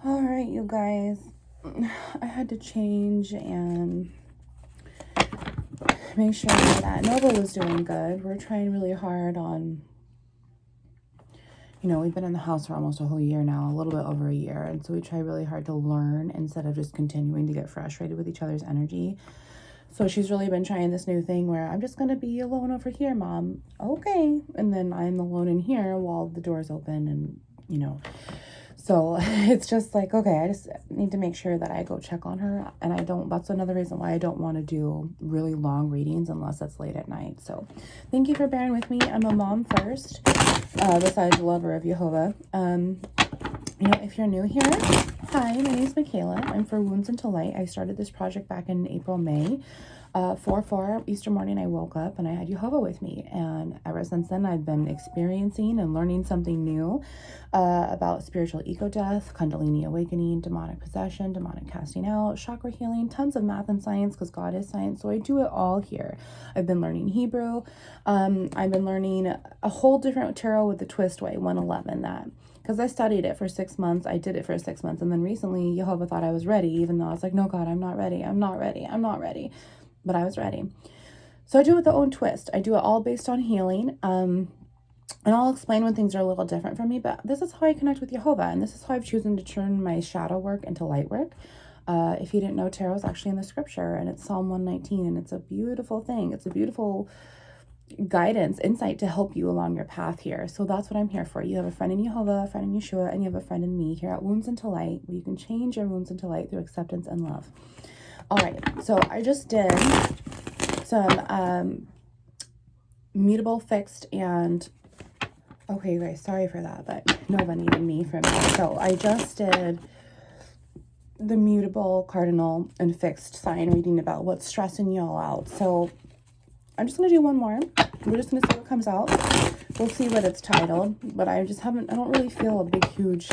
All right, you guys. I had to change and make sure that Nova was doing good. We're trying really hard on, we've been in the house for almost a whole year now, a little bit over a year. And so we try really hard to learn instead of just continuing to get frustrated with each other's energy. So she's really been trying this new thing where I'm just going to be alone over here, Mom. Okay. And then I'm alone in here while the door's open and, So it's just like, okay, I just need to make sure that I go check on her. And that's another reason why I don't want to do really long readings unless it's late at night. So thank you for bearing with me. I'm a mom first, besides a lover of Yhvh. If you're new here, hi, my name is Michaela. I'm for Wounds Into Light. I started this project back in April, May. 4/4 Easter morning, I woke up and I had Yhvh with me, and ever since then I've been experiencing and learning something new about spiritual eco-death, Kundalini awakening, demonic possession, demonic casting out, chakra healing, tons of math and science because God is science, so I do it all here. I've been learning Hebrew. I've been learning a whole different tarot with the twist way, 111, that because I studied it for 6 months. I did it for 6 months, and then recently Yhvh thought I was ready, even though I was like, no, God, I'm not ready. But I was ready. So I do it with the own twist. I do it all based on healing. And I'll explain when things are a little different for me, but this is how I connect with Yhvh, and this is how I've chosen to turn my shadow work into light work. If you didn't know, tarot is actually in the scripture, and it's Psalm 119, and it's a beautiful thing. It's a beautiful guidance, insight to help you along your path here. So that's what I'm here for. You have a friend in Yhvh, a friend in Yeshua, and you have a friend in me here at Wounds Into Light, where you can change your wounds into light through acceptance and love. All right, so I just did some mutable, fixed, and okay, guys, sorry for that, but Nova needed me for me. So I just did the mutable, cardinal, and fixed sign reading about what's stressing y'all out. So I'm just going to do one more. We're just going to see what comes out. We'll see what it's titled, but I don't really feel a big, huge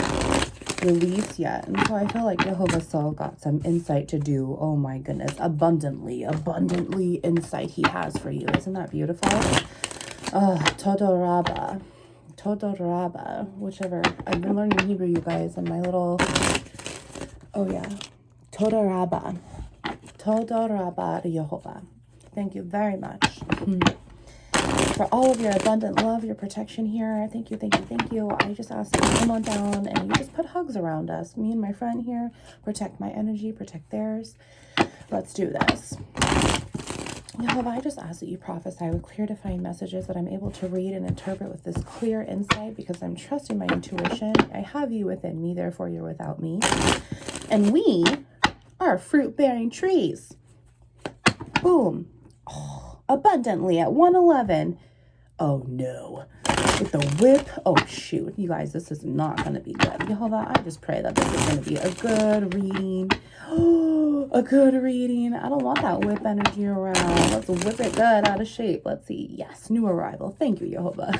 release yet. And so I feel like Yhvh still got some insight to do. Oh my goodness. Abundantly insight he has for you. Isn't that beautiful? Todoraba, whichever. I've been learning Hebrew, you guys, and my little, Todoraba Yhvh. Thank you very much for all of your abundant love, your protection here. Thank you. I just ask you to come on down and you just put hugs around us. Me and my friend here, protect my energy, protect theirs. Let's do this. Yhvh, I just ask that you prophesy with clear, defined messages that I'm able to read and interpret with this clear insight because I'm trusting my intuition. I have you within me, therefore you're without me. And we are fruit-bearing trees. Boom. Oh, abundantly at 111. Oh no. With the whip. Oh shoot. You guys, this is not going to be good. Yhvh, I just pray that this is going to be a good reading. Oh, a good reading. I don't want that whip energy around. Let's whip it good out of shape. Let's see. Yes, new arrival. Thank you, Yhvh.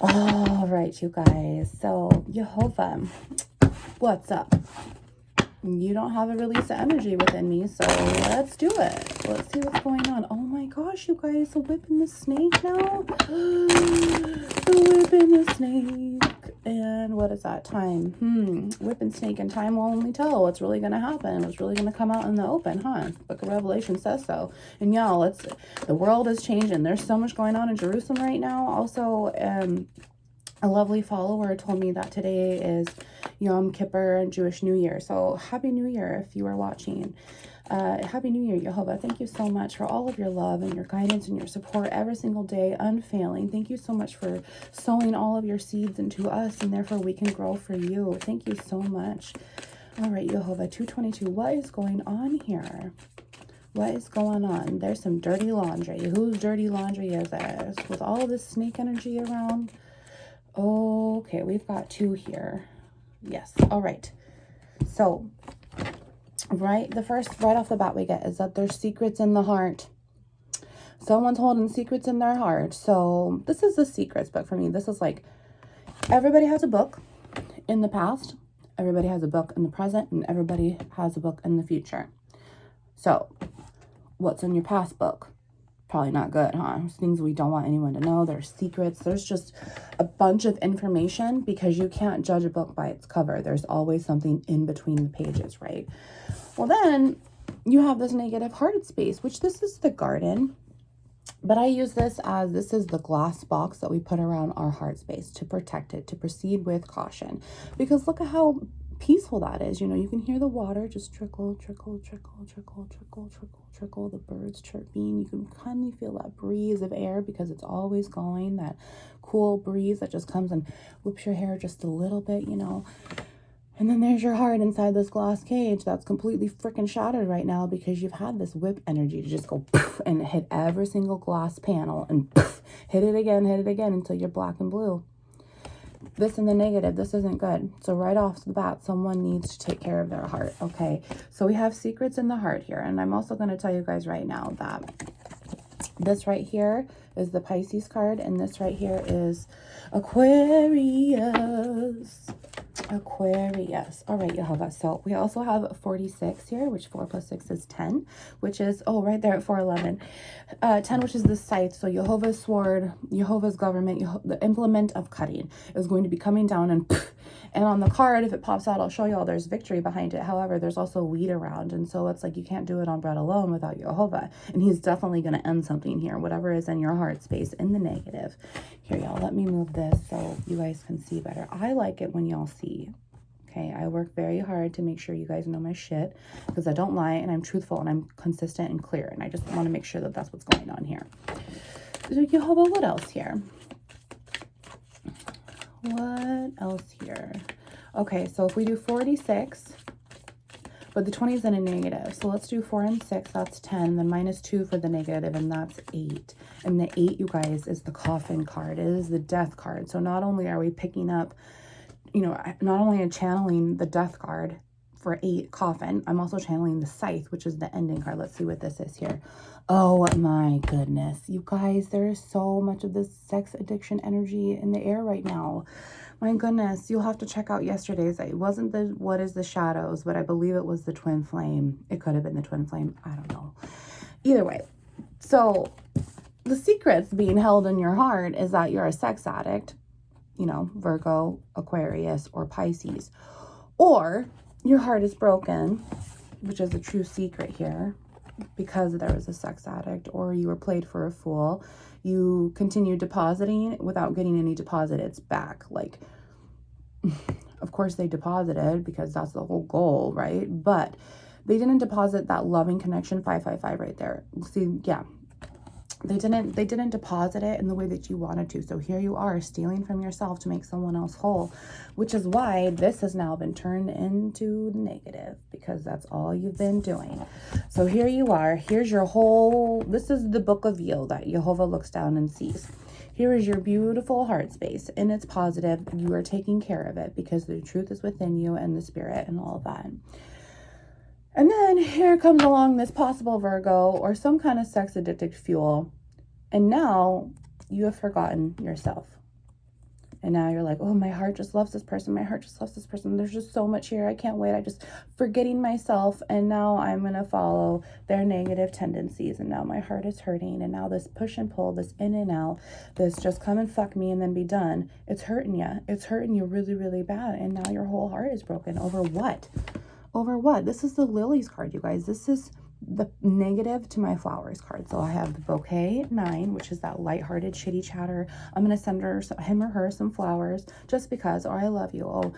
All right, you guys. So, Yhvh, what's up? You don't have a release of energy within me, so let's do it. Let's see what's going on. Oh my gosh, you guys, the whip and the snake now. The whip and the snake. And what is that? Time. Whip and snake, and time will only tell what's really going to happen. What's really going to come out in the open, huh? Book of Revelation says so. And y'all, the world is changing. There's so much going on in Jerusalem right now. Also, a lovely follower told me that today is Yom Kippur and Jewish New Year. So Happy New Year if you are watching. Happy New Year, Yhvh. Thank you so much for all of your love and your guidance and your support every single day, unfailing. Thank you so much for sowing all of your seeds into us, and therefore we can grow for you. Thank you so much. All right, Yhvh, 222. What is going on here? What is going on? There's some dirty laundry. Whose dirty laundry is this? With all this snake energy around? Okay, we've got 2 here. Yes. All right. So, right off the bat we get is that there's secrets in the heart. Someone's holding secrets in their heart. So this is the secrets book for me. This is like, everybody has a book in the past, everybody has a book in the present, and everybody has a book in the future. So what's in your past book? Probably not good, huh? There's things we don't want anyone to know. There's secrets. There's just a bunch of information, because you can't judge a book by its cover. There's always something in between the pages, right? Well, then you have this negative hearted space, which this is the garden. But I use this as, this is the glass box that we put around our heart space to protect it, to proceed with caution. Because look at how peaceful that is. You know, you can hear the water just trickle, trickle, trickle, trickle, trickle, trickle, trickle, the birds chirping. You can kindly feel that breeze of air, because it's always going, that cool breeze that just comes and whips your hair just a little bit, you know. And then there's your heart inside this glass cage that's completely freaking shattered right now, because you've had this whip energy to just go poof and hit every single glass panel and poof, hit it again until you're black and blue. This in the negative, this isn't good. So right off the bat, someone needs to take care of their heart, okay? So we have secrets in the heart here. And I'm also going to tell you guys right now that this right here is the Pisces card, and this right here is Aquarius. Aquarius. All right, Yhvh. So we also have 46 here, which 4 plus 6 is 10, which is, oh, right there at 411. 10, which is the scythe. So Yhvh's sword, Yhvh's government, the implement of cutting is going to be coming down, and on the card, if it pops out, I'll show you all, there's victory behind it. However, there's also weed around. And so it's like, you can't do it on bread alone without Yhvh. And he's definitely going to end something here, whatever is in your heart space in the negative. Here, y'all, let me move this so you guys can see better. I like it when y'all see. Okay, I work very hard to make sure you guys know my shit, because I don't lie, and I'm truthful, and I'm consistent and clear. And I just want to make sure that that's what's going on here. So Yhvh, what else here? What else here? Okay, so if we do 46, but the 20 is in a negative. So let's do 4 and 6, that's 10. Then -2 for the negative, and that's 8. And the 8, you guys, is the coffin card. It is the death card. So not only are we picking up, you know, not only am channeling the death card for 8, coffin, I'm also channeling the scythe, which is the ending card. Let's see what this is here. Oh my goodness, you guys, there is so much of this sex addiction energy in the air right now. My goodness, you'll have to check out yesterday's. It wasn't the what is the shadows, but I believe it was the twin flame. It could have been the twin flame. I don't know. Either way, so the secrets being held in your heart is that you're a sex addict, you know, Virgo, Aquarius, or Pisces, or your heart is broken, which is a true secret here, because there was a sex addict, or you were played for a fool. You continue depositing without getting any deposits back. Like, of course they deposited, because that's the whole goal, right? But they didn't deposit that loving connection, 555 right there. See, yeah, they didn't deposit it in the way that you wanted to. So here you are stealing from yourself to make someone else whole, which is why this has now been turned into negative, because that's all you've been doing. So here you are. Here's your whole, this is the book of Yhvh that Yhvh looks down and sees. Here is your beautiful heart space, and it's positive. You are taking care of it, because the truth is within you, and the spirit and all of that. And then here comes along this possible Virgo or some kind of sex addicted fuel. And now you have forgotten yourself. And now you're like, oh, my heart just loves this person. My heart just loves this person. There's just so much here. I can't wait. I just forgetting myself. And now I'm going to follow their negative tendencies. And now my heart is hurting. And now this push and pull, this in and out, this just come and fuck me and then be done. It's hurting you. It's hurting you really, really bad. And now your whole heart is broken. Over what? Over what? This is the lilies card, you guys. This is the negative to my flowers card. So I have the bouquet 9, which is that lighthearted shitty chatter. I'm going to send him or her some flowers just because, or I love you. Oh,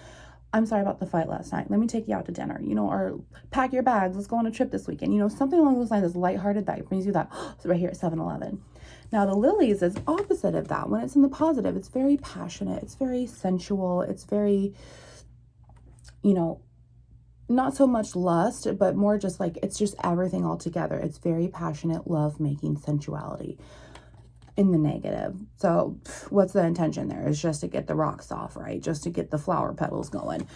I'm sorry about the fight last night. Let me take you out to dinner, you know, or pack your bags. Let's go on a trip this weekend. You know, something along those lines is lighthearted that brings you that, so right here at 7-Eleven. Now the lilies is opposite of that. When it's in the positive, it's very passionate. It's very sensual. It's very, you know, not so much lust, but more just like, it's just everything all together. It's very passionate, love-making sensuality in the negative. So what's the intention there? Is just to get the rocks off, right? Just to get the flower petals going.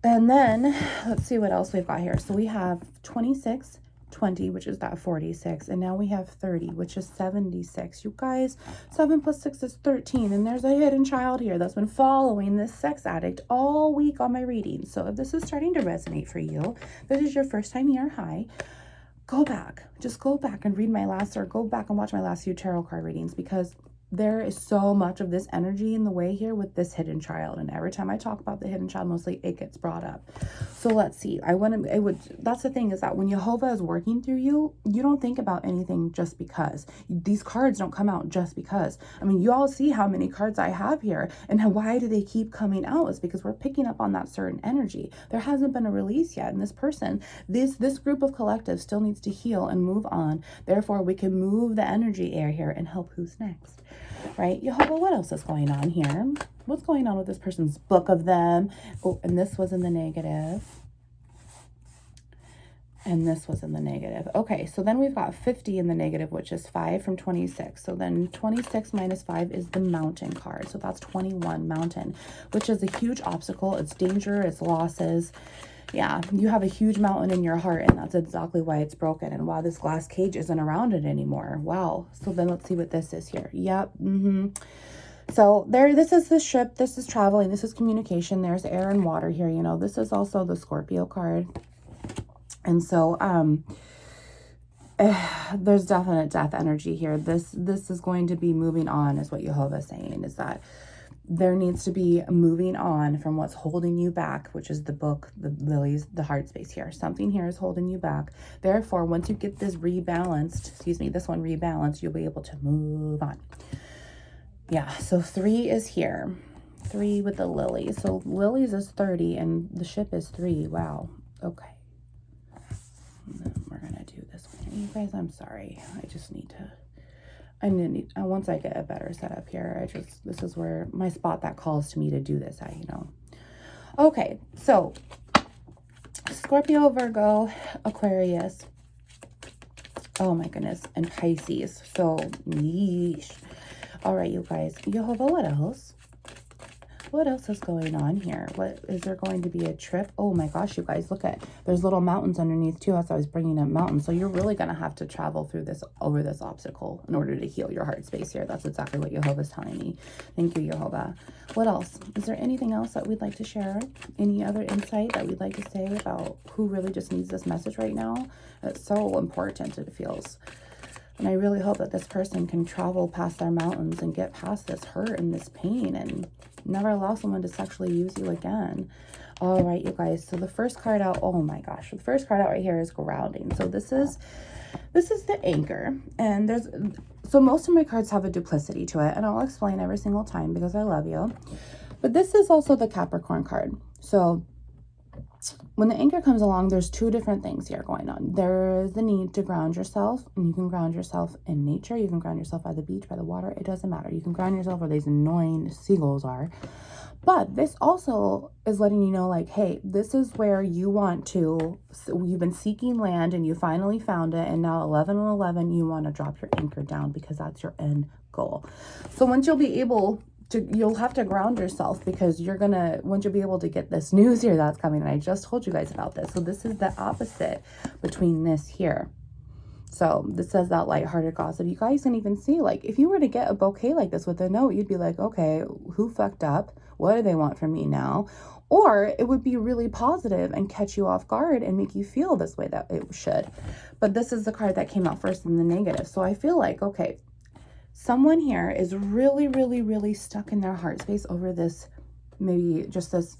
And then let's see what else we've got here. So we have 26, 20, which is that 46. And now we have 30, which is 76. You guys, 7 plus 6 is 13. And there's a hidden child here that's been following this sex addict all week on my readings. So if this is starting to resonate for you, this is your first time here, hi. go back. Just go back and read my last, or go back and watch my last few tarot card readings, because there is so much of this energy in the way here with this hidden child. And every time I talk about the hidden child, mostly it gets brought up. So let's see. That's the thing, is that when Yhvh is working through you, you don't think about anything just because. These cards don't come out just because. I mean, you all see how many cards I have here, and why do they keep coming out? Is because we're picking up on that certain energy. There hasn't been a release yet. And this person, this group of collective still needs to heal and move on. Therefore, we can move the energy air here and help who's next. Right? Yhvh, what else is going on here? What's going on with this person's book of them? Oh, and this was in the negative. And this was in the negative. Okay, so then we've got 50 in the negative, which is 5 from 26. So then 26 minus 5 is the mountain card. So that's 21, mountain, which is a huge obstacle. It's danger, it's losses. Yeah, you have a huge mountain in your heart, and that's exactly why it's broken and why this glass cage isn't around it anymore. Wow. So then let's see what this is here. Yep. So this is the ship. This is traveling. This is communication. There's air and water here. You know, this is also the Scorpio card. And so there's definite death energy here. This is going to be moving on, is what Yhvh is saying, is that there needs to be moving on from what's holding you back, which is the book, the lilies, the heart space here. Something here is holding you back. Therefore, once you get this rebalanced, this one rebalanced, you'll be able to move on. Yeah, so 3 is here. 3 with the lilies. So lilies is 30 and the ship is 3. Wow. Okay. And then we're going to do this one. You guys, I'm sorry. I just need to... once I get a better setup here, this is where my spot that calls to me to do this, Okay, so Scorpio, Virgo, Aquarius, oh my goodness, and Pisces. So, yeesh. All right, you guys, Yhvh, what else? What else is going on here? What is there going to be a trip? Oh my gosh, you guys, look at, there's little mountains underneath too, as I was bringing up mountains. So you're really going to have to travel through this, over this obstacle in order to heal your heart space here. That's exactly what Yhvh is telling me. Thank you, Yhvh. What else? Is there anything else that we'd like to share? Any other insight that we'd like to say about who really just needs this message right now? It's so important, it feels. And I really hope that this person can travel past their mountains and get past this hurt and this pain and never allow someone to sexually use you again. All right, you guys. So the first card out, oh my gosh, the first card out right here is grounding. So this is the anchor. And so most of my cards have a duplicity to it, and I'll explain every single time because I love you. But this is also the Capricorn card. So when the anchor comes along, there's 2 different things here going on. There is the need to ground yourself, and you can ground yourself in nature. You can ground yourself by the beach, by the water. It doesn't matter. You can ground yourself where these annoying seagulls are. But this also is letting you know, like, hey, this is where you want to, you've been seeking land and you finally found it. And now 11/11, you want to drop your anchor down because that's your end goal. So once you'll be able you'll have to ground yourself, because once you'll be able to get this news here that's coming, and I just told you guys about this. So this is the opposite between this here. So this says that lighthearted gossip. You guys can even see, like, if you were to get a bouquet like this with a note, you'd be like, okay, who fucked up? What do they want from me now? Or it would be really positive and catch you off guard and make you feel this way that it should. But this is the card that came out first in the negative. So I feel like, okay, someone here is really, really, really stuck in their heart space over this, maybe just this,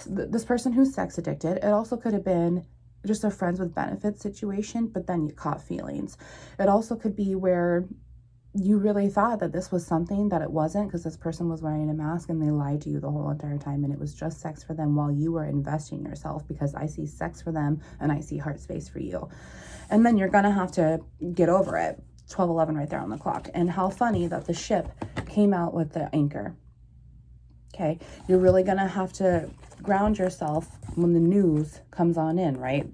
this person who's sex addicted. It also could have been just a friends with benefits situation, but then you caught feelings. It also could be where you really thought that this was something that it wasn't, because this person was wearing a mask and they lied to you the whole entire time, and it was just sex for them while you were investing yourself, because I see sex for them and I see heart space for you. And then you're gonna have to get over it. 12:11 right there on the clock. And how funny that the ship came out with the anchor. Okay, you're really gonna have to ground yourself when the news comes on in, right?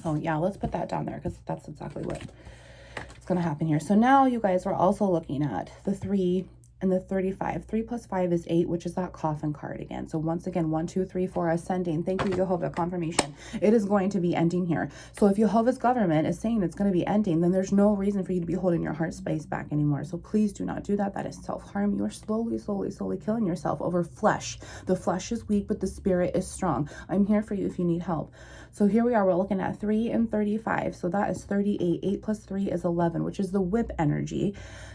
So yeah, let's put that down there, because that's exactly what is gonna happen here. So now, you guys, we're also looking at the 3 and the 35. 3 plus 5 is 8, which is that coffin card again. So once again, 1, 2, 3, 4, ascending. Thank you, Yhvh, confirmation. It is going to be ending here. So if Yhvh's government is saying it's going to be ending, then there's no reason for you to be holding your heart space back anymore. So please do not do that. That is self-harm. You are slowly, slowly, slowly killing yourself over flesh. The flesh is weak, but the spirit is strong. I'm here for you if you need help. So here we are, we're looking at 3 and 35. So that is 38. 8 plus 3 is 11, which is the whip energy.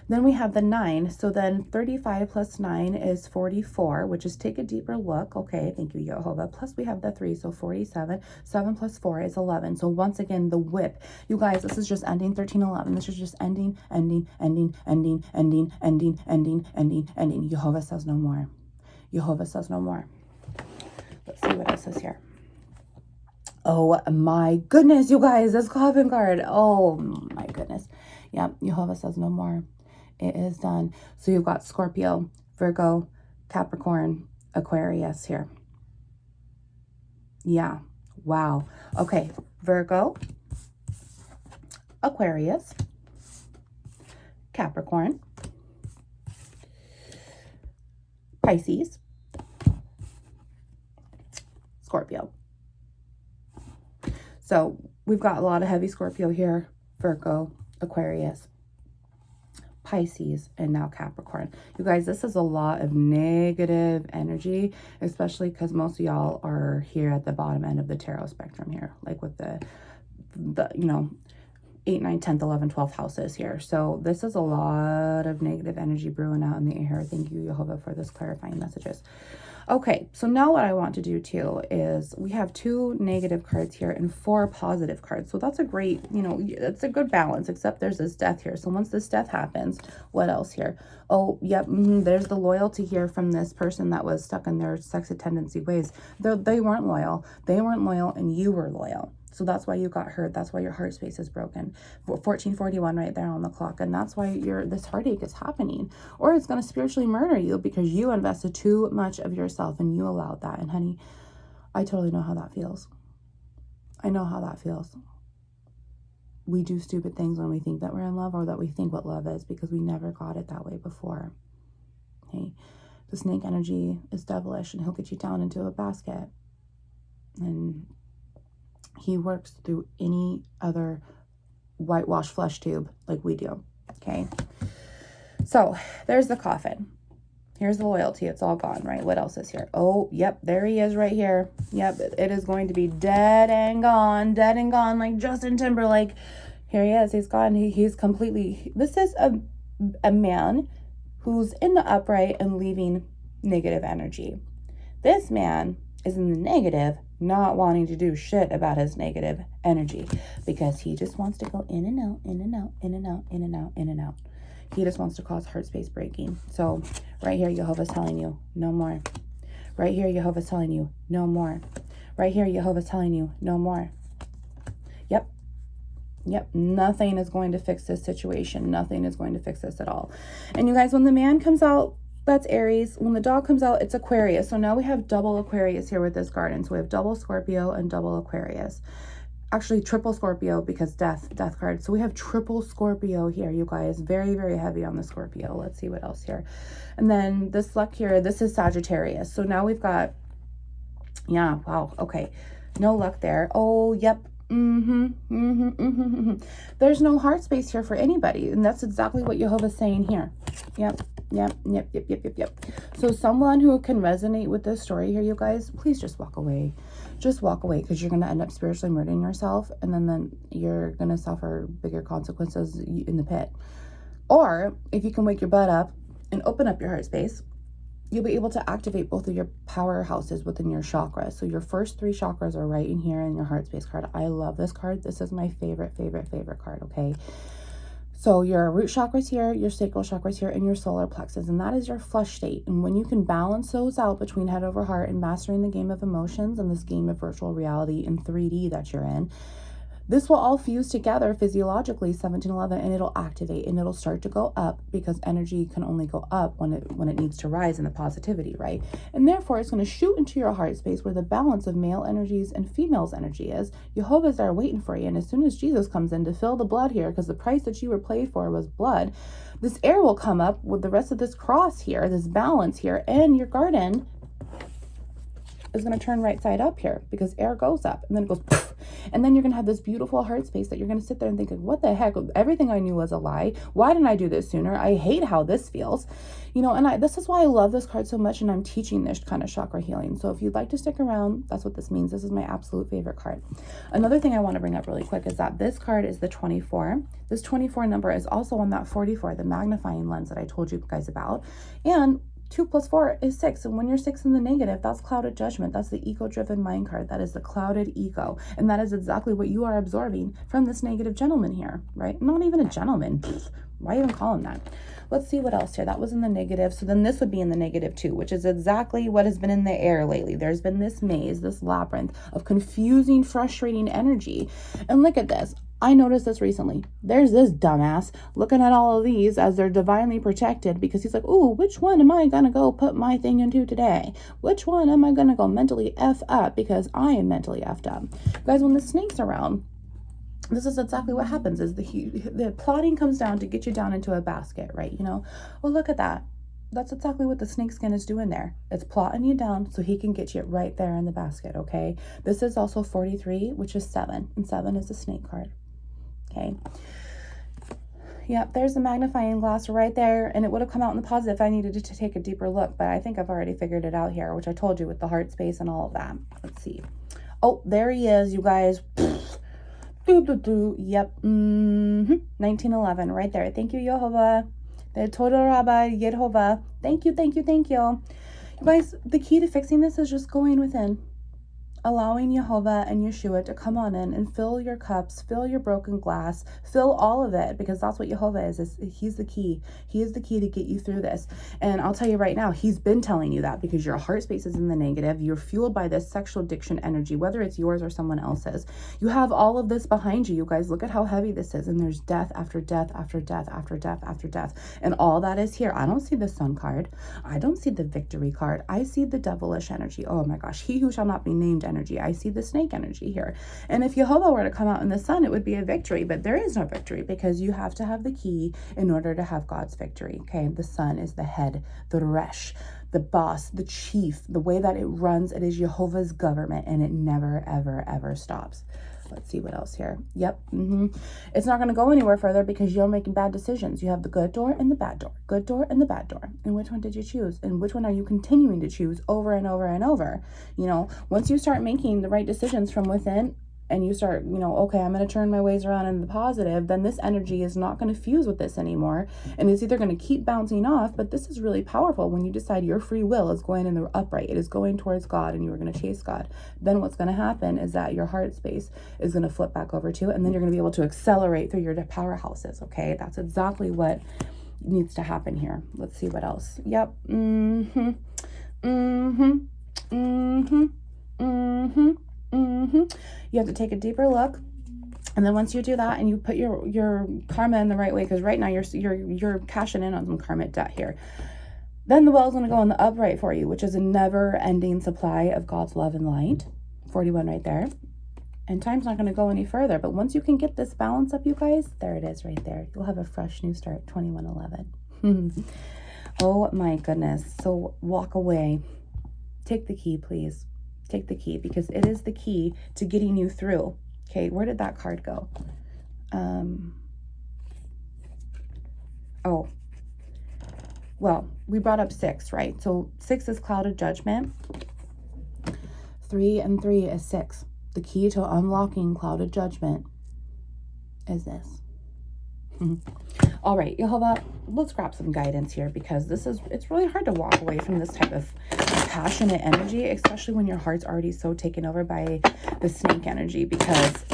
Then we have the 9. So then 35 plus 9 is 44, which is take a deeper look. Okay, thank you, Yhvh. Plus we have the 3, so 47. 7 plus 4 is 11. So once again, the whip. You guys, this is just ending 13, 11. This is just ending, ending, ending, ending, ending, ending, ending, ending, ending. Yhvh says no more. Yhvh says no more. Let's see what else is here. Oh my goodness, you guys, this coffin card. Oh my goodness. Yeah, Yhvh says no more. It is done. So you've got Scorpio, Virgo, Capricorn, Aquarius here. Yeah. Wow. Okay. Virgo, Aquarius, Capricorn, Pisces, Scorpio. So we've got a lot of heavy Scorpio here, Virgo, Aquarius, Pisces, and now Capricorn. You guys, this is a lot of negative energy, especially because most of y'all are here at the bottom end of the tarot spectrum here, like with the you know, 8, 9, 10th, 11th, 12th houses here. So this is a lot of negative energy brewing out in the air. Thank you, Yhvh, for this clarifying messages. Okay, so now what I want to do too is we have 2 negative cards here and 4 positive cards. So that's a great, you know, it's a good balance, except there's this death here. So once this death happens, what else here? Oh, yep, there's the loyalty here from this person that was stuck in their sex tendency ways. They weren't loyal. They weren't loyal, and you were loyal. So that's why you got hurt. That's why your heart space is broken. 1441 right there on the clock. And that's why this heartache is happening. Or it's going to spiritually murder you because you invested too much of yourself and you allowed that. And honey, I totally know how that feels. I know how that feels. We do stupid things when we think that we're in love, or that we think what love is, because we never got it that way before. Okay. The snake energy is devilish, and he'll get you down into a basket. And he works through any other whitewash flesh tube like we do. Okay. So there's the coffin. Here's the loyalty. It's all gone, right? What else is here? Oh, yep. There he is right here. Yep. It is going to be dead and gone like Justin Timberlake. Here he is. He's gone. He's completely, this is a man who's in the upright and leaving negative energy. This man is in the negative, not wanting to do shit about his negative energy, because he just wants to go in and out, in and out, in and out, in and out, in and out. He just wants to cause heart space breaking. So right here, Yhvh's telling you, no more. Right here, Yhvh's telling you, no more. Right here, Yhvh's telling you, no more. Yep. Yep. Nothing is going to fix this situation. Nothing is going to fix this at all. And you guys, when the man comes out, that's Aries. When the dog comes out, it's Aquarius. So now we have double Aquarius here with this garden. So we have double Scorpio and double Aquarius. Actually, triple Scorpio, because death card. So we have triple Scorpio here, you guys. Very, very heavy on the Scorpio. Let's see what else here. And then this luck here, this is Sagittarius. So now we've got, yeah, wow, okay. No luck there. Oh, yep. There's no heart space here for anybody. And that's exactly what Yhvh's saying here. Yep. So someone who can resonate with this story here, you guys, please just walk away. Just walk away, because you're going to end up spiritually murdering yourself, and then you're going to suffer bigger consequences in the pit. Or if you can wake your butt up and open up your heart space, you'll be able to activate both of your powerhouses within your chakras. So your first 3 chakras are right in here in your heart space card. I love this card. This is my favorite card, okay? So your root chakras here, your sacral chakras here, and your solar plexus, and that is your flush state. And when you can balance those out between head over heart and mastering the game of emotions and this game of virtual reality in 3D that you're in, This will all fuse together physiologically, 1711, and it'll activate and it'll start to go up, because energy can only go up when it needs to rise in the positivity, right? And therefore, it's going to shoot into your heart space where the balance of male energies and females energy is. Yhvh there waiting for you. And as soon as Jesus comes in to fill the blood here, because the price that you were paid for was blood, this air will come up with the rest of this cross here, this balance here, and your garden is going to turn right side up here, because air goes up and then it goes poof, and then you're going to have this beautiful heart space that you're going to sit there and think, what the heck, everything I knew was a lie. Why didn't I do this sooner? I hate how this feels, you know. And this is why I love this card so much, and I'm teaching this kind of chakra healing. So if you'd like to stick around, that's what this means. This is my absolute favorite card. Another thing I want to bring up really quick is that this card is the 24. This 24 number is also on that 44, the magnifying lens that I told you guys about. And 2 + 4 is 6. And when you're 6 in the negative, that's clouded judgment. That's the ego-driven mind card. That is the clouded ego. And that is exactly what you are absorbing from this negative gentleman here, right? Not even a gentleman. Why even call him that? Let's see what else here. That was in the negative. So then this would be in the negative too, which is exactly what has been in the air lately. There's been this maze, this labyrinth of confusing, frustrating energy. And look at this. I noticed this recently. There's this dumbass looking at all of these as they're divinely protected, because he's like, ooh, which one am I going to go put my thing into today? Which one am I going to go mentally F up, because I am mentally effed up? Guys, when the snake's around, this is exactly what happens, is the plotting comes down to get you down into a basket, right? You know, well, look at that. That's exactly what the snake skin is doing there. It's plotting you down so he can get you right there in the basket, okay? This is also 43, which is 7, and 7 is the snake card. Okay. Yep, there's the magnifying glass right there, and it would have come out in the positive if I needed to take a deeper look, but I think I've already figured it out here, which I told you with the heart space and all of that. Let's see. Oh, there he is, you guys. Yep. 1911 right there. Thank you, Yhvh. The Total Rabbi Yhvh. Thank you, thank you, thank you. You guys, the key to fixing this is just going within. Allowing Yhvh and Yeshua to come on in and fill your cups, fill your broken glass, fill all of it, because that's what Yhvh is he's the key. He is the key to get you through this. And I'll tell you right now, he's been telling you that, because your heart space is in the negative. You're fueled by this sexual addiction energy, whether it's yours or someone else's. You have all of this behind you, you guys. Look at how heavy this is. And there's death after death after death after death after death. And all that is here. I don't see the sun card. I don't see the victory card. I see the devilish energy. Oh my gosh. He who shall not be named energy. I see the snake energy here. And if Yhvh were to come out in the sun, it would be a victory, but there is no victory, because you have to have the key in order to have God's victory. Okay. The sun is the head, the resh, the boss, the chief. The way that it runs, it is Yhvh's government, and it never, ever, ever stops. Let's see what else here. Yep. It's not going to go anywhere further, because you're making bad decisions. You have the good door and the bad door, good door and the bad door. And which one did you choose? And which one are you continuing to choose over and over and over? You know, once you start making the right decisions from within, and you start, you know, okay, I'm going to turn my ways around in the positive, then this energy is not going to fuse with this anymore. And it's either going to keep bouncing off, but this is really powerful when you decide your free will is going in the upright. It is going towards God, and you are going to chase God. Then what's going to happen is that your heart space is going to flip back over to, and then you're going to be able to accelerate through your powerhouses. Okay. That's exactly what needs to happen here. Let's see what else. Yep. You have to take a deeper look, and then once you do that and you put your karma in the right way, because right now you're cashing in on some karmic debt here, then the well is going to go in the upright for you, which is a never-ending supply of God's love and light. 41 right there, and time's not going to go any further. But once you can get this balance up, you guys, there it is right there. You'll have a fresh new start. 2111. Oh my goodness. So walk away. Take the key, please. Take the key, because it is the key to getting you through. Okay, where did that card go? Oh, well, we brought up 6, right? So 6 is clouded judgment. 3 and 3 is 6. The key to unlocking clouded judgment is this. All right, Yhvh, let's grab some guidance here, because it's really hard to walk away from this type of passionate energy, especially when your heart's already so taken over by the snake energy, because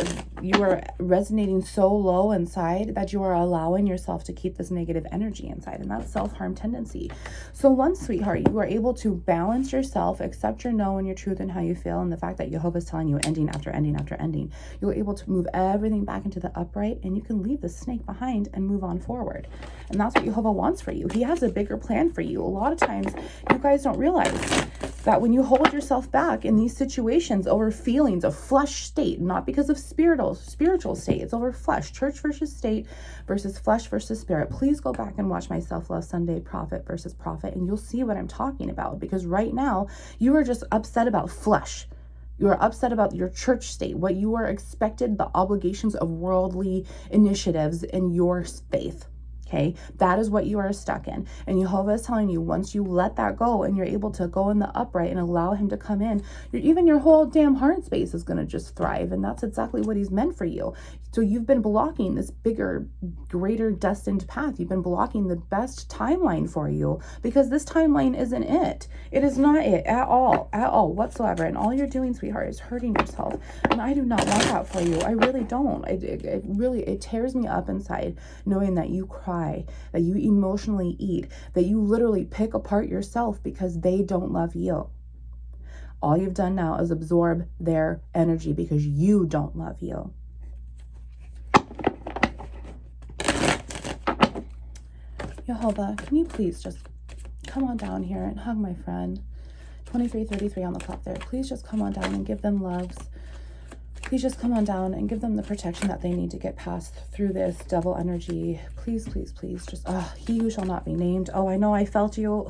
you are resonating so low inside that you are allowing yourself to keep this negative energy inside, and that's self-harm tendency. So once, sweetheart, you are able to balance yourself, accept your no and your truth and how you feel, and the fact that Yhvh is telling you ending after ending after ending, you're able to move everything back into the upright, and you can leave the snake behind and move on forward. And that's what Yhvh wants for you. He has a bigger plan for you. A lot of times you guys don't realize that when you hold yourself back in these situations over feelings of flesh state, not because of spiritual state, it's over flesh, church versus state versus flesh versus spirit. Please go back and watch my Self-Love Sunday, Prophet versus Prophet, and you'll see what I'm talking about, because right now you are just upset about flesh. You are upset about your church state, what you are expected, the obligations of worldly initiatives in your faith. Okay, that is what you are stuck in. And Yhvh is telling you, once you let that go and you're able to go in the upright and allow him to come in, even your whole damn heart space is going to just thrive. And that's exactly what he's meant for you. So you've been blocking this bigger, greater destined path. You've been blocking the best timeline for you, because this timeline isn't it. It is not it at all whatsoever. And all you're doing, sweetheart, is hurting yourself. And I do not want that for you. I really don't. It tears me up inside knowing that you cry, that you emotionally eat, that you literally pick apart yourself because they don't love you. All you've done now is absorb their energy because you don't love you. Yhvh, can you please just come on down here and hug my friend? 2333 on the clock there. Please just come on down and give them loves. Please just come on down and give them the protection that they need to get past through this devil energy. Please, please, please. Just, he who shall not be named. Oh, I know, I felt you.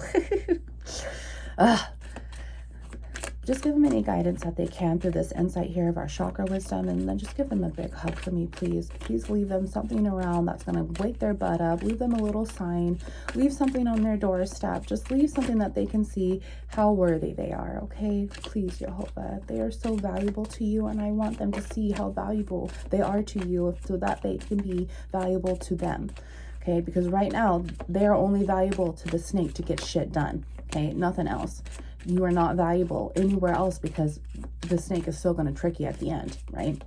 Just give them any guidance that they can through this insight here of our chakra wisdom, and then just give them a big hug for me, please. Please leave them something around that's going to wake their butt up. Leave them a little sign. Leave something on their doorstep. Just leave something that they can see how worthy they are, okay? Please, Yhvh. They are so valuable to you, and I want them to see how valuable they are to you so that they can be valuable to them, okay? Because right now, they are only valuable to the snake to get shit done, okay? Nothing else. You are not valuable anywhere else because the snake is still going to trick you at the end, right?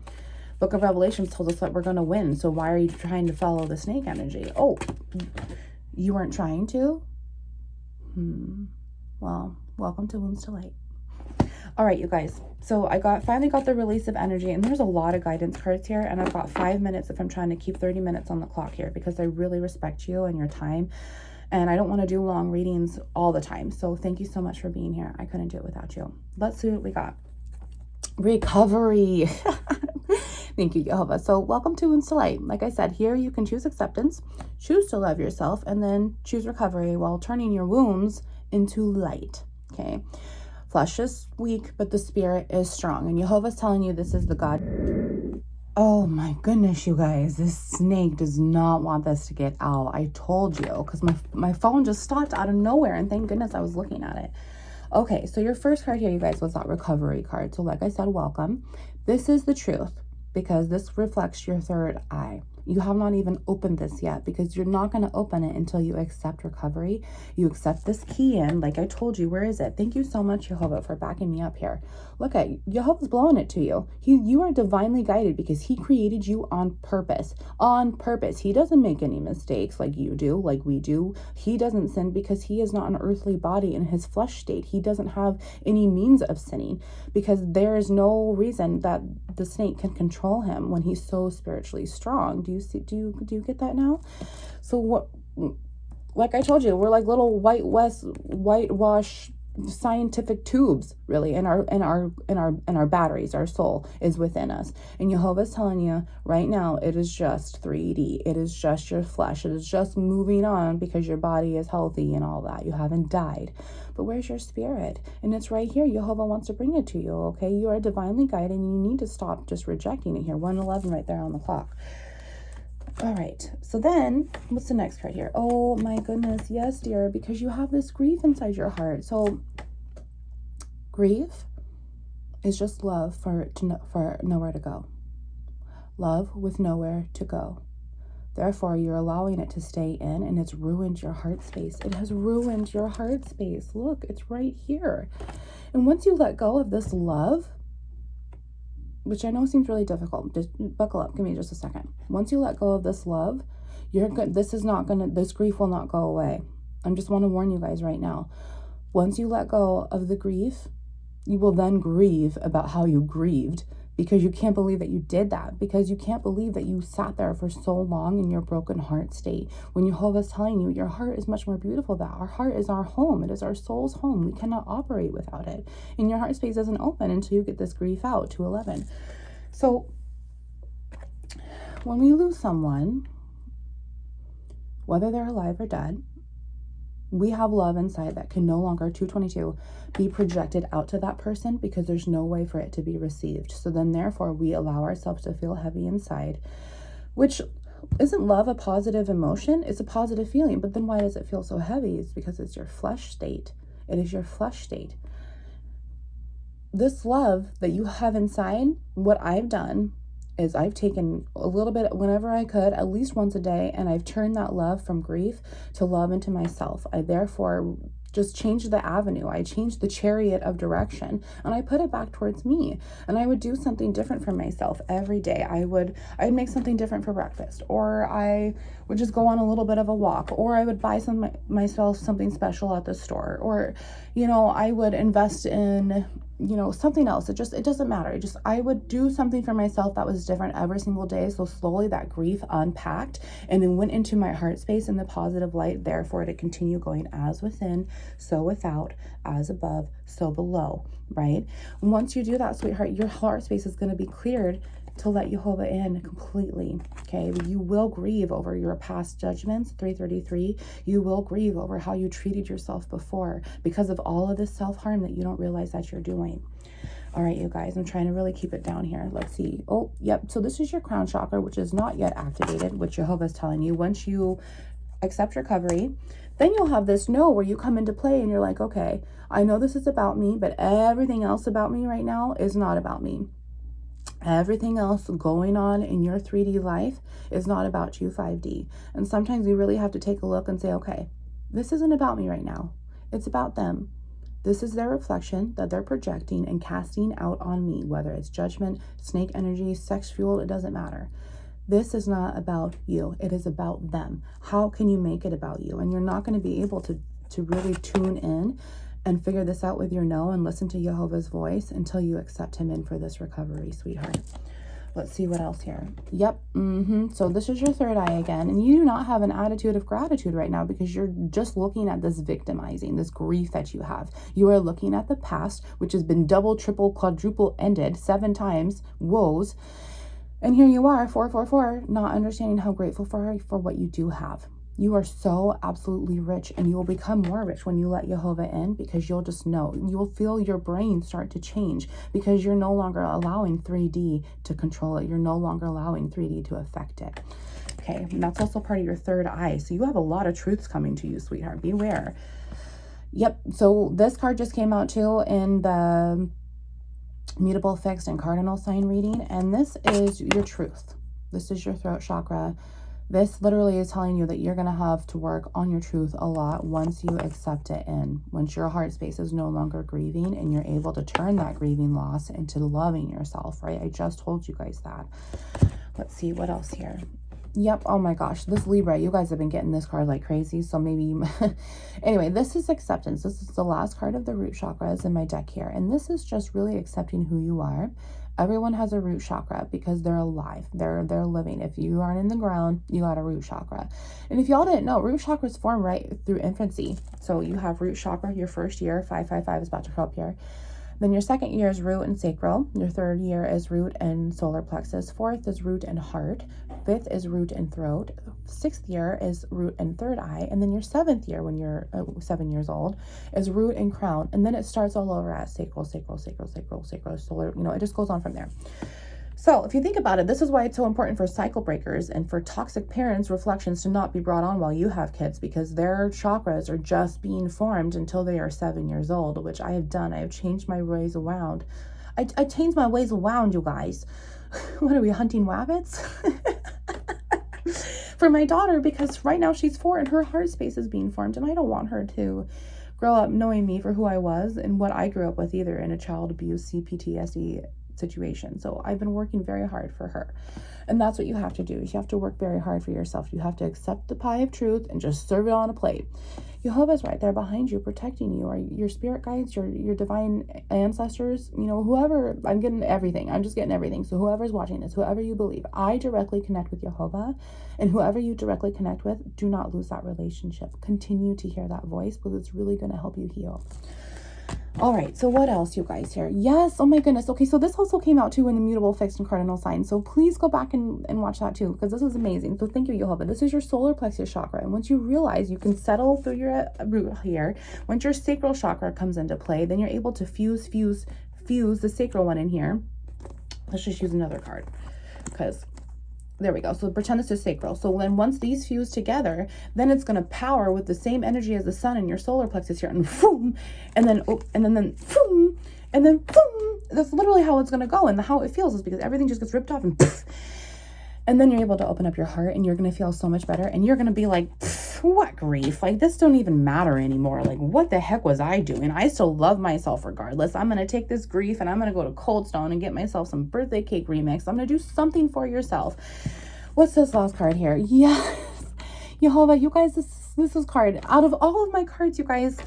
Book of Revelations told us that we're going to win. So why are you trying to follow the snake energy? Oh, you weren't trying to? Well, welcome to Wounds to Light. All right, you guys. So I finally got the release of energy, and there's a lot of guidance cards here, and I've got 5 minutes if I'm trying to keep 30 minutes on the clock here, because I really respect you and your time. And I don't want to do long readings all the time. So thank you so much for being here. I couldn't do it without you. Let's see what we got. Recovery. Thank you, Yhvh. So welcome to Wounds to Light. Like I said, here you can choose acceptance, choose to love yourself, and then choose recovery while turning your wounds into light. Okay. Flesh is weak, but the spirit is strong. And Yhvh is telling you this is the God. Oh my goodness, you guys, this snake does not want this to get out. I told you, because my phone just stopped out of nowhere, and thank goodness I was looking at it. Okay, so your first card here, you guys, was that recovery card. So like I said, welcome. This is the truth, because this reflects your third eye. You have not even opened this yet, because you're not going to open it until you accept recovery. You accept this key in, like I told you. Where is it? Thank you so much, Yhvh, for backing me up here. Look at Yhvh's blowing it to you. You are divinely guided because he created you on purpose. On purpose. He doesn't make any mistakes like you do, like we do. He doesn't sin because he is not an earthly body in his flesh state. He doesn't have any means of sinning because there is no reason that the snake can control him when he's so spiritually strong. Do you get that now? So what, like I told you, we're like little whitewash scientific tubes, really, in our batteries. Our soul is within us, and Yhvh is telling you right now, it is just 3D. It is just your flesh. It is just moving on because your body is healthy and all that. You haven't died. But where's your spirit? And it's right here. Yhvh wants to bring it to you, okay? You are divinely guided, and you need to stop just rejecting it here. 111 right there on the clock. All right, so then what's the next card here? Oh my goodness, yes, dear, because you have this grief inside your heart. So grief is just love for nowhere to go. Love with nowhere to go. Therefore, you're allowing it to stay in, and it's ruined your heart space. It has ruined your heart space. Look, it's right here. And once you let go of this love, which I know seems really difficult. Just buckle up. Give me just a second. Once you let go of this love, you're good. This grief will not go away. I just want to warn you guys right now. Once you let go of the grief, you will then grieve about how you grieved, because you can't believe that you did that, because you can't believe that you sat there for so long in your broken heart state. When Yhvh is telling you your heart is much more beautiful, that our heart is our home. It is our soul's home. We cannot operate without it. And your heart space isn't open until you get this grief out, 211. So when we lose someone, whether they're alive or dead, we have love inside that can no longer, 222, be projected out to that person, because there's no way for it to be received. So then therefore we allow ourselves to feel heavy inside, which isn't love a positive emotion? It's a positive feeling, but then why does it feel so heavy? It's because it's your flesh state. It is your flesh state. This love that you have inside, what I've done is I've taken a little bit whenever I could, at least once a day, and I've turned that love from grief to love into myself. I therefore just changed the avenue. I changed the chariot of direction, and I put it back towards me. And I would do something different for myself every day. I'd make something different for breakfast, or I would just go on a little bit of a walk, or I would buy myself something special at the store, or, I would invest in, something else. It doesn't matter. I would do something for myself that was different every single day. So slowly that grief unpacked and then went into my heart space in the positive light, therefore to continue going as within, so without, as above, so below, right? Once you do that, sweetheart, your heart space is going to be cleared to let Yhvh in completely, okay? You will grieve over your past judgments, 333. You will grieve over how you treated yourself before, because of all of this self-harm that you don't realize that you're doing. All right, you guys, I'm trying to really keep it down here. Let's see. Oh, yep. So this is your crown chakra, which is not yet activated, which Yhvh is telling you. Once you accept recovery, then you'll have this know where you come into play and you're like, okay, I know this is about me, but everything else about me right now is not about me. Everything else going on in your 3D life is not about you, 5D. And sometimes we really have to take a look and say, okay, this isn't about me right now. It's about them. This is their reflection that they're projecting and casting out on me, whether it's judgment, snake energy, sex fuel, it doesn't matter. This is not about you. It is about them. How can you make it about you? And you're not going to be able to really tune in and figure this out with your no and listen to Yhvh's voice until you accept him in for this recovery, sweetheart. Let's see what else here. Yep. So this is your third eye again. And you do not have an attitude of gratitude right now, because you're just looking at this victimizing, this grief that you have. You are looking at the past, which has been double, triple, quadruple ended 7 times, woes. And here you are, 444, not understanding how grateful for what you do have. You are so absolutely rich, and you will become more rich when you let Yhvh in, because you'll just know. You'll feel your brain start to change, because you're no longer allowing 3D to control it. You're no longer allowing 3D to affect it. Okay, and that's also part of your third eye. So you have a lot of truths coming to you, sweetheart. Beware. Yep, so this card just came out too in the mutable, fixed, and cardinal sign reading, and this is your truth. This is your throat chakra. This literally is telling you that you're going to have to work on your truth a lot once you accept it in. Once your heart space is no longer grieving and you're able to turn that grieving loss into loving yourself, right? I just told you guys that. Let's see what else here. Yep. Oh my gosh. This Libra, you guys have been getting this card like crazy. So maybe you... Anyway, this is acceptance. This is the last card of the root chakras in my deck here. And this is just really accepting who you are. Everyone has a root chakra because they're alive. They're living. If you aren't in the ground, you got a root chakra. And if y'all didn't know, root chakras form right through infancy. So you have root chakra your first year. 555 is about to show up here. Then your second year is root and sacral. Your third year is root and solar plexus. Fourth is root and heart. Fifth is root and throat. Sixth year is root and third eye. And then your seventh year, when you're 7 years old, is root and crown. And then it starts all over at sacral, sacral, sacral, sacral, sacral, solar. It just goes on from there. So if you think about it, this is why it's so important for cycle breakers and for toxic parents' reflections to not be brought on while you have kids, because their chakras are just being formed until they are 7 years old, which I have done. I have changed my ways around. I changed my ways around, you guys. What are we, hunting rabbits? For my daughter, because right now she's 4 and her heart space is being formed, and I don't want her to grow up knowing me for who I was and what I grew up with either, in a child abuse, CPTSD situation. So I've been working very hard for her. And that's what you have to do. You have to work very hard for yourself. You have to accept the pie of truth and just serve it on a plate. Yhvh's right there behind you, protecting you, or your spirit guides, your divine ancestors, you know, whoever. I'm getting everything. I'm just getting everything. So whoever's watching this, whoever you believe, I directly connect with Yhvh, and whoever you directly connect with, do not lose that relationship. Continue to hear that voice, because it's really going to help you heal. All right, so what else, you guys, here? Yes, oh my goodness. Okay, so this also came out too in the mutable, fixed, and cardinal signs. So please go back and watch that too, because this is amazing. So thank you, Yhvh. This is your solar plexus chakra. And once you realize you can settle through your root here, once your sacral chakra comes into play, then you're able to fuse the sacral one in here. Let's just use another card, because there we go. So pretend this is sacral. So then once these fuse together, then it's going to power with the same energy as the sun in your solar plexus here, and boom, and then boom, and then boom. That's literally how it's going to go. And how it feels is because everything just gets ripped off, and poof. And then you're able to open up your heart, and you're going to feel so much better. And you're going to be like, what grief? Like, this don't even matter anymore. Like, what the heck was I doing? I still love myself regardless. I'm going to take this grief and I'm going to go to Cold Stone and get myself some birthday cake remix. I'm going to do something for yourself. What's this last card here? Yes. Yhvh, you guys, this is card. Out of all of my cards, you guys,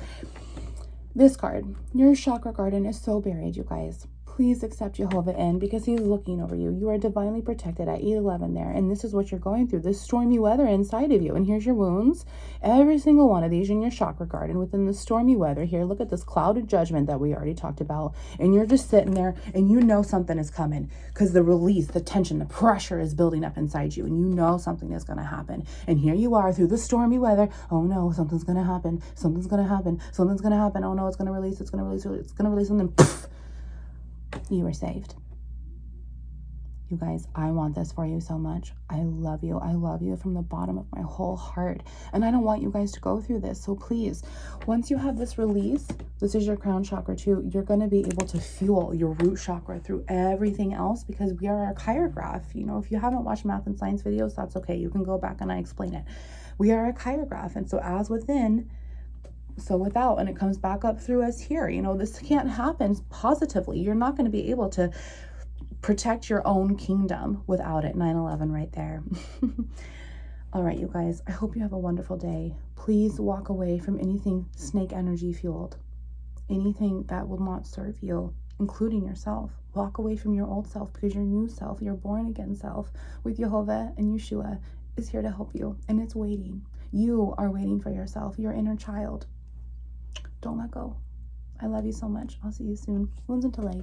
this card, your chakra garden is so buried, you guys. Please accept Yhvh in, because he's looking over you. You are divinely protected at 811 there. And this is what you're going through, this stormy weather inside of you. And here's your wounds. Every single one of these in your chakra garden within the stormy weather here. Look at this cloud of judgment that we already talked about. And you're just sitting there and you know something is coming, because the release, the tension, the pressure is building up inside you. And you know something is going to happen. And here you are through the stormy weather. Oh no, something's going to happen. Something's going to happen. Something's going to happen. Oh no, it's going to release. It's going to release. It's going to release. And then poof, you were saved. You guys, I want this for you so much. I love you. I love you from the bottom of my whole heart. And I don't want you guys to go through this. So please, once you have this release, this is your crown chakra too, you're going to be able to fuel your root chakra through everything else, because we are a chirograph. You know, if you haven't watched math and science videos, that's okay. You can go back and I explain it. We are a chirograph. And so as within, so without, and it comes back up through us here. You know, this can't happen positively. You're not going to be able to protect your own kingdom without it. 9/11 right there. All right, you guys, I hope you have a wonderful day. Please walk away from anything snake energy fueled, anything that will not serve you, including yourself. Walk away from your old self, because your new self, your born again self with Yhvh and Yeshua is here to help you, and it's waiting. You are waiting for yourself, your inner child. Don't let go. I love you so much. I'll see you soon. Wounds into light.